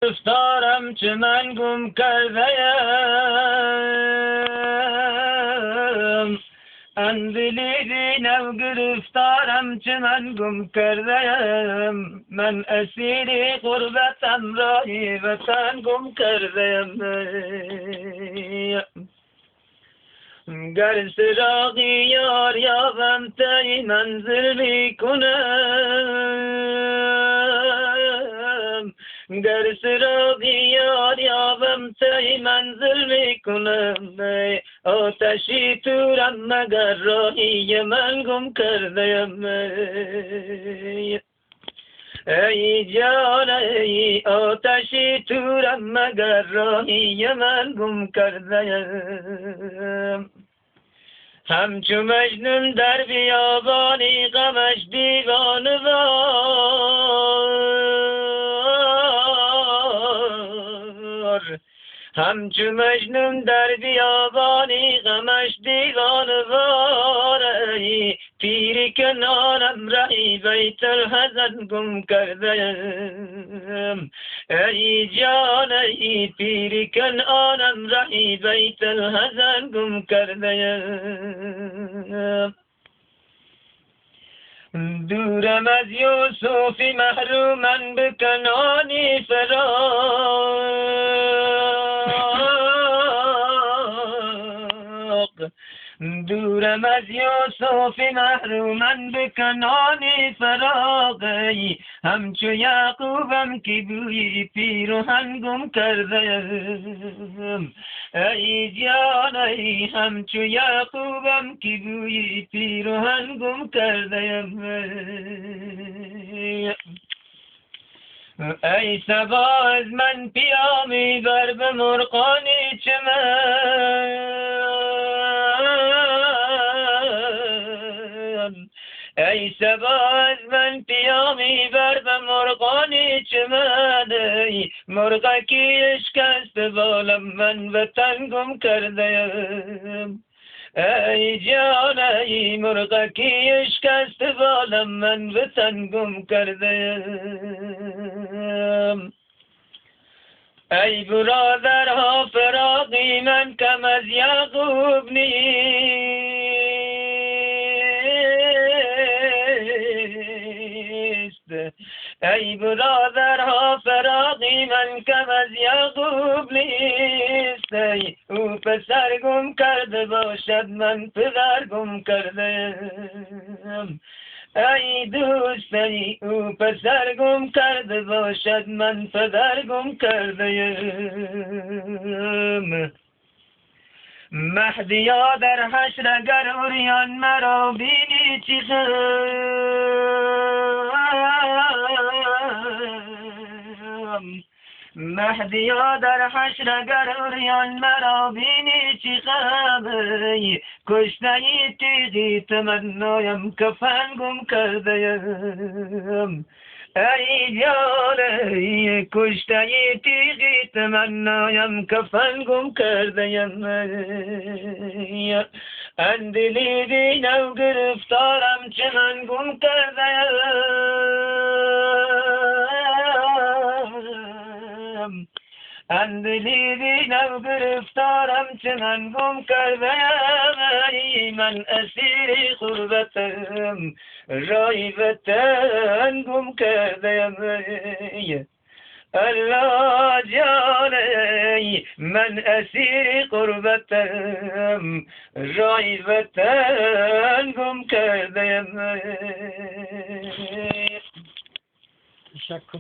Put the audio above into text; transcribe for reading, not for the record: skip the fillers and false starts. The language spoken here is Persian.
گرفتارم چه من گم کرده‌ام اندلی نو گرفتارم چه من گم کرده‌ام من اسیر غربتم رای وطن گم کرده‌ام گر سراغی یار یابم تای منزل میکنم گر سراغی یار یابم تای منزل میکنم آتشی تورم مگر راهی من گم کرده‌ام ای جان ای آتشی تورم مگر راهی من گم کرده‌ام همچو مجنون در بیابانی غمش دیوانه‌وار همچو مجنون در بیابانی غمش دیوانه‌وار ای پیر کنارم رهی بیت الحزن گم کرده‌ام ای جان ای پیر کنارم رهی بیت الحزن گم کرده‌ام دورم از یوسفی محرومن به کنانی فراق دورم از یوسفی محرومن به کنانی فراق همچو یعقوبم که بوی پیرهن گم کرده‌ام ای جان ای همچو یعقوبم که بوی پیرهن گم کرده‌ام ای صبا از من پیامی بر به مرغانی چمن ای صبا از من پیامی بر به مرغانی چمن ای مرغکی اشکست بالم من وطن گم کرده‌ام ای جان ای مرغکی اشکست بالم من وطن گم کرده‌ام ای برادرها فراقی من کم از یعقوب نیست ای برادرها فراقی من کم از یعقوب نیست ای او پسر گم کرده باشد من پدر گم کرده‌ام ای دوست ای او پسر گم کرده باشد من پدر گم کرده‌ام مهدیا در حشر اگر عریان مرا بینی چی غم مهدیا در حشر اگر عریان مرا بینی چی غم کشته تیغی تمنایم کفن گم کرده‌ام ای جان ای کشته تیغی تمنایم کفن گم کرده‌ام اندلی نو گرفتارم چه من گم کرده‌ام اندلی نو گرفتارم چه من گم کرده‌ام من اسیر غربتم رای وطن گم کرده‌ام الله جان من اسیر غربتم رای وطن گم کرده‌ام تشکر